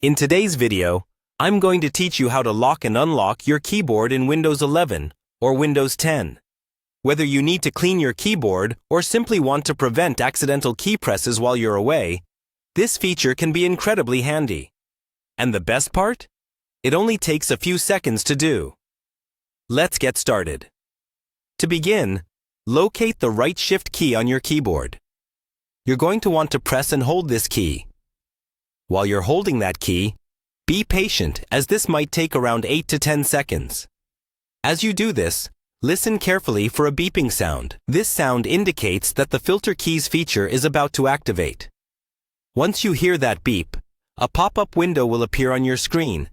In today's video, I'm going to teach you how to lock and unlock your keyboard in Windows 11 or Windows 10. Whether you need to clean your keyboard or simply want to prevent accidental key presses while you're away, this feature can be incredibly handy. And the best part? It only takes a few seconds to do. Let's get started. To begin, locate the right Shift key on your keyboard. You're going to want to press and hold this key. While you're holding that key, be patient as this might take around 8 to 10 seconds. As you do this, listen carefully for a beeping sound. This sound indicates that the Filter Keys feature is about to activate. Once you hear that beep, a pop-up window will appear on your screen,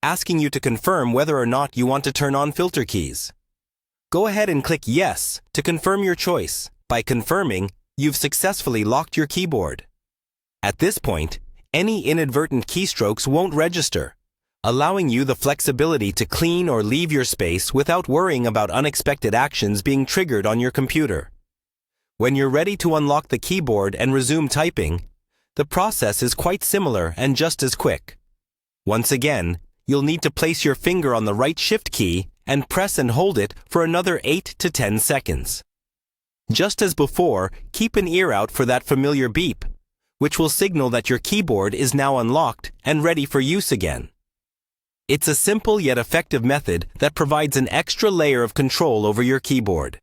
asking you to confirm whether or not you want to turn on Filter Keys. Go ahead and click Yes to confirm your choice. By confirming, you've successfully locked your keyboard. At this point, any inadvertent keystrokes won't register, allowing you the flexibility to clean or leave your space without worrying about unexpected actions being triggered on your computer. When you're ready to unlock the keyboard and resume typing, the process is quite similar and just as quick. Once again, you'll need to place your finger on the right Shift key and press and hold it for another 8 to 10 seconds. Just as before, keep an ear out for that familiar beep, which will signal that your keyboard is now unlocked and ready for use again. It's a simple yet effective method that provides an extra layer of control over your keyboard.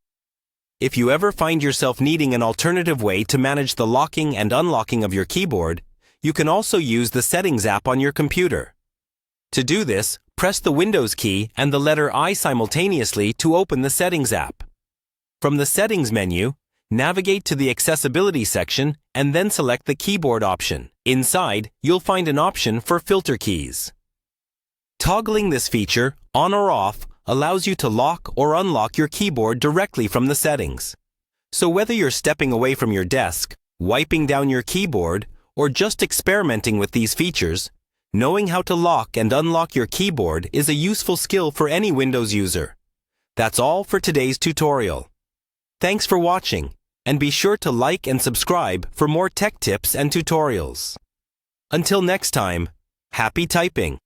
If you ever find yourself needing an alternative way to manage the locking and unlocking of your keyboard, you can also use the Settings app on your computer. To do this, press the Windows key and the letter I simultaneously to open the Settings app. From the Settings menu, navigate to the Accessibility section and then select the Keyboard option. Inside, you'll find an option for Filter Keys. Toggling this feature, on or off, allows you to lock or unlock your keyboard directly from the settings. So whether you're stepping away from your desk, wiping down your keyboard, or just experimenting with these features, knowing how to lock and unlock your keyboard is a useful skill for any Windows user. That's all for today's tutorial. Thanks for watching, and be sure to like and subscribe for more tech tips and tutorials. Until next time, happy typing!